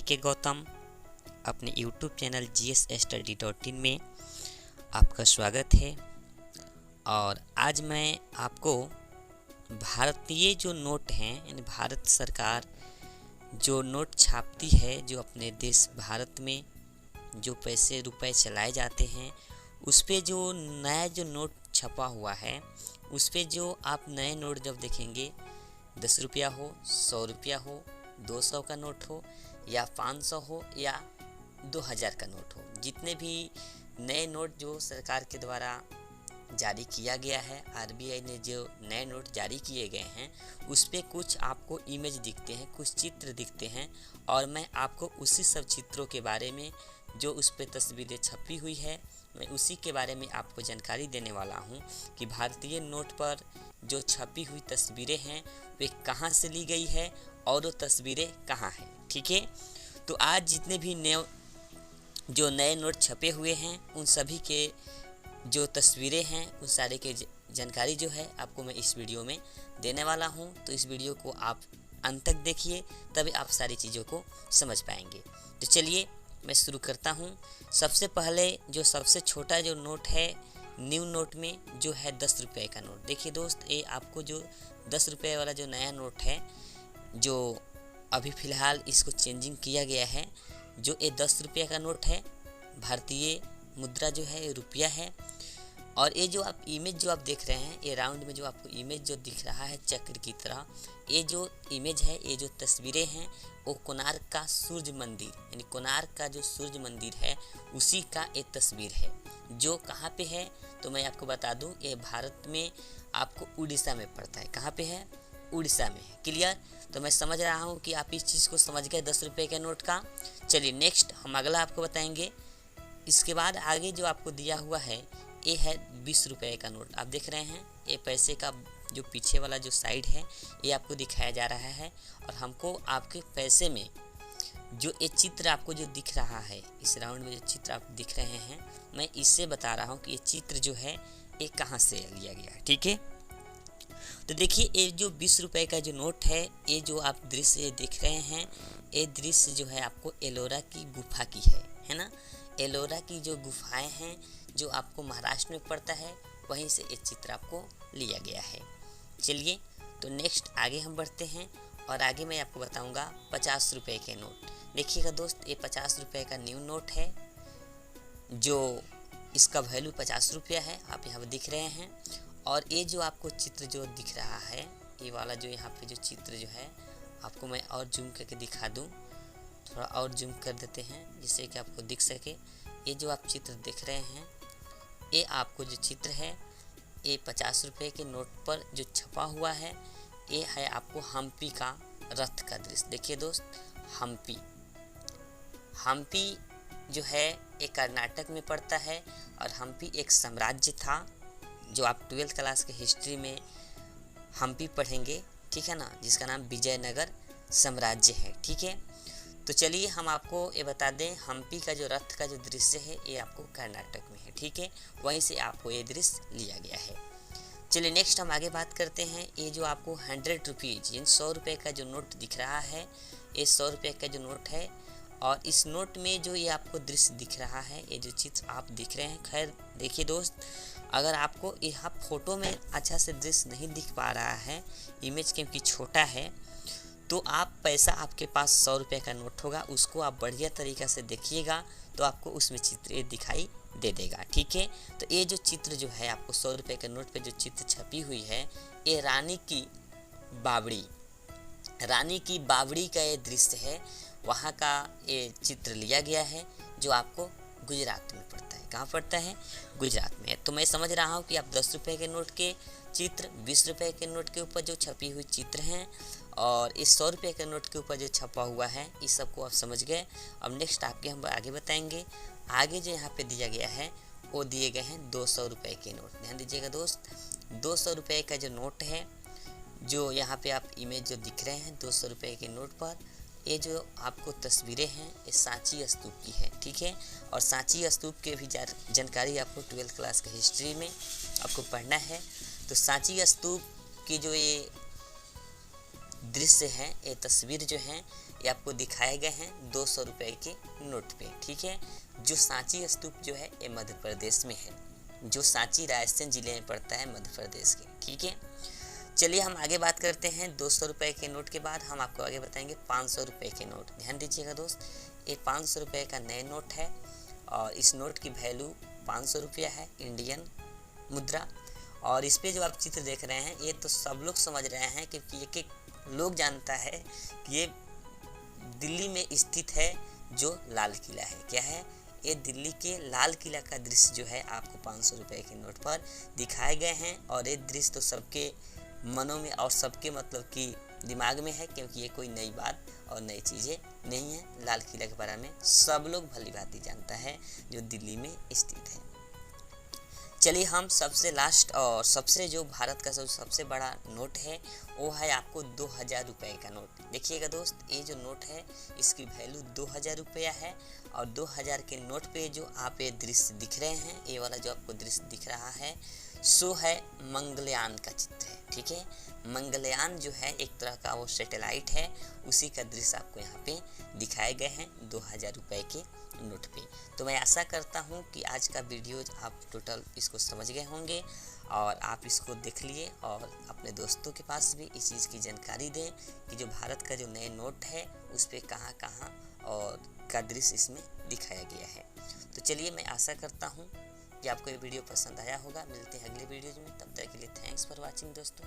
के गौतम अपने YouTube channel GSStudy.in में आपका स्वागत है। और आज मैं आपको भारतीय जो नोट हैं यानी भारत सरकार जो नोट छापती है, जो अपने देश भारत में जो पैसे रुपए चलाए जाते हैं उस पे जो नया जो नोट छपा हुआ है उस पे जो आप नए नोट जब देखेंगे 10 रुपया हो, 100 रुपया हो, 200 का नोट हो या 500 हो या 2000 का नोट हो, जितने भी नए नोट जो सरकार के द्वारा जारी किया गया है, आरबीआई ने जो नए नोट जारी किए गए हैं उस पे कुछ आपको इमेज दिखते हैं, कुछ चित्र दिखते हैं और मैं आपको उसी सब चित्रों के बारे में जो उस पे तस्वीरें छपी हुई है मैं उसी के बारे में आपको जानकारी देने वाला हूं कि भारतीय नोट पर जो छपी हुई तस्वीरें हैं वे कहां से ली गई है और वो तस्वीरें कहां हैं। ठीक है, तो आज जितने भी नए नोट छपे हुए हैं उन सभी के जो तस्वीरें हैं उन सारे के जानकारी जो है आपको मैं इस वीडियो में देने वाला हूं। तो इस वीडियो को आप अंत तक देखिए, तभी आप सारी चीज़ों को समझ पाएंगे। तो चलिए मैं शुरू करता हूं। सबसे पहले जो सबसे छोटा जो नोट है न्यू नोट में जो है 10 रुपये का नोट। देखिए दोस्त, ये आपको जो 10 रुपये वाला जो नया नोट है जो अभी फ़िलहाल इसको चेंजिंग किया गया है, जो ये 10 रुपये का नोट है, भारतीय मुद्रा जो है रुपया है। और ये जो आप इमेज जो आप देख रहे हैं, ये राउंड में जो आपको इमेज जो दिख रहा है चक्र की तरह, ये जो इमेज है, ये जो तस्वीरें हैं वो कोणार्क का सूर्य मंदिर यानी कोणार्क का जो सूर्य मंदिर है उसी का एक तस्वीर है। जो कहाँ पे है तो मैं आपको बता दूं, ये भारत में आपको उड़ीसा में पड़ता है। कहाँ पे है? उड़ीसा में है। क्लियर? तो मैं समझ रहा हूँ कि आप इस चीज़ को समझ गए 10 रुपये के नोट का। चलिए नेक्स्ट हम अगला आपको बताएंगे। इसके बाद आगे जो आपको दिया हुआ है ये है 20 रुपये का नोट। आप देख रहे हैं ये पैसे का जो पीछे वाला जो साइड है ये आपको दिखाया जा रहा है और हमको आपके पैसे में जो ये चित्र आपको जो दिख रहा है, इस राउंड में जो चित्र आप दिख रहे हैं, मैं इससे बता रहा हूँ कि ये चित्र जो है ये कहाँ से लिया गया है। ठीक है, तो देखिए ये जो 20 रुपये का जो नोट है, ये जो आप दृश्य देख रहे हैं, ये दृश्य जो है आपको एलोरा की गुफा की है ना। एलोरा की जो गुफाएं हैं जो आपको महाराष्ट्र में पड़ता है, वहीं से ये चित्र आपको लिया गया है। चलिए तो नेक्स्ट आगे हम बढ़ते हैं और आगे मैं आपको बताऊंगा 50 रुपये के नोट। देखिएगा दोस्त, ये 50 रुपये का न्यू नोट है जो इसका वैल्यू 50 रुपया है, आप यहाँ पर दिख रहे हैं। और ये जो आपको चित्र जो दिख रहा है, ये वाला जो यहाँ पे जो चित्र जो है आपको मैं और जूम करके दिखा दूँ, थोड़ा और जूम कर देते हैं जिससे कि आपको दिख सके। ये जो आप चित्र देख रहे हैं ये आपको जो चित्र है ये 50 रुपये के नोट पर जो छपा हुआ है ये है आपको हम्पी का रथ का दृश्य। देखिए दोस्त, हम्पी जो है ये कर्नाटक में पड़ता है और हम्पी एक साम्राज्य था जो आप 12th क्लास के हिस्ट्री में हम्पी पढ़ेंगे, ठीक है ना, जिसका नाम विजयनगर साम्राज्य है। ठीक है, तो चलिए हम आपको ये बता दें, हम्पी का जो रथ का जो दृश्य है ये आपको कर्नाटक में है। ठीक है, वहीं से आपको ये दृश्य लिया गया है। चलिए नेक्स्ट हम आगे बात करते हैं। ये जो आपको 100 रुपीज़ यानी 100 रुपये का जो नोट दिख रहा है, ये 100 रुपये का जो नोट है और इस नोट में जो ये आपको दृश्य दिख रहा है, ये जो चित्र आप दिख रहे हैं, खैर देखिए दोस्त, अगर आपको यहाँ फोटो में अच्छा से दृश्य नहीं दिख पा रहा है, इमेज क्योंकि छोटा है, तो आप पैसा आपके पास 100 रुपये का नोट होगा, उसको आप बढ़िया तरीक़ा से देखिएगा तो आपको उसमें चित्र ये दिखाई दे देगा। ठीक है, तो ये जो चित्र जो है आपको 100 रुपये के नोट पे जो चित्र छपी हुई है ये रानी की बावड़ी का ये दृश्य है, वहाँ का ये चित्र लिया गया है जो आपको गुजरात में पड़ता है। कहाँ पड़ता है? गुजरात में। तो मैं समझ रहा हूँ कि आप 10 रुपये के नोट के चित्र, 20 रुपये के नोट के ऊपर जो छपी हुई चित्र हैं और इस 100 रुपये के नोट के ऊपर जो छपा हुआ है, इस सब को आप समझ गए। अब नेक्स्ट आपके हम आगे बताएंगे। आगे जो यहाँ पे दिया गया है वो दिए गए हैं 200 रुपये के नोट। ध्यान दीजिएगा दोस्त, 200 रुपये का जो नोट है, जो यहाँ पे आप इमेज जो दिख रहे हैं 200 रुपये के नोट पर, ये जो आपको तस्वीरें हैं ये सांची स्तूप की है। ठीक है, और सांची स्तूप के भी जानकारी आपको 12th क्लास के हिस्ट्री में आपको पढ़ना है। तो सांची स्तूप की जो ये दृश्य है, ये तस्वीर जो है ये आपको दिखाए गए हैं 200 रुपये के नोट पे, ठीक है। जो सांची स्तूप जो है ये मध्य प्रदेश में है, जो सांची रायसेन जिले में पड़ता है मध्य प्रदेश के, ठीक है। चलिए हम आगे बात करते हैं। 200 रुपये के नोट के बाद हम आपको आगे बताएंगे 500 रुपये के नोट। ध्यान दीजिएगा दोस्त, ये 500 रुपये का नया नोट है और इस नोट की वैल्यू 500 रुपया है इंडियन मुद्रा। और इस पे जो आप चित्र देख रहे हैं ये तो सब लोग समझ रहे हैं, क्योंकि एक एक लोग जानता है कि ये दिल्ली में स्थित है जो लाल किला है। क्या है ये? दिल्ली के लाल किला का दृश्य जो है आपको 500 रुपये के नोट पर दिखाए गए हैं। और ये दृश्य तो सबके मनों में और सबके मतलब कि दिमाग में है, क्योंकि ये कोई नई बात और नई चीज़ें नहीं है। लाल किला के बारे में सब लोग भली भांति जानता है जो दिल्ली में स्थित है। चलिए हम सबसे लास्ट और सबसे जो भारत का सबसे बड़ा नोट है वो है आपको 2000 रुपये का नोट। देखिएगा दोस्त, ये जो नोट है इसकी वैल्यू 2000 रुपया है। और 2000 के नोट पे जो आप ये दृश्य दिख रहे हैं, ये वाला जो आपको दृश्य दिख रहा है सो है मंगलयान का चित्र है, ठीक है। मंगलयान जो है एक तरह का वो सैटेलाइट है, उसी का दृश्य आपको यहाँ पे दिखाए गए हैं 2000 रुपये के नोट पे। तो मैं आशा करता हूँ कि आज का वीडियो आप टोटल इसको समझ गए होंगे और आप इसको देख लिए और अपने दोस्तों के पास भी इस चीज़ की जानकारी दें कि जो भारत का जो नए नोट है उस पर कहाँ कहाँ और का दृश्य इसमें दिखाया गया है। तो चलिए मैं आशा करता हूँ कि आपको ये वीडियो पसंद आया होगा। मिलते हैं अगले वीडियोज में, तब तक के लिए थैंक्स फॉर वॉचिंग दोस्तों।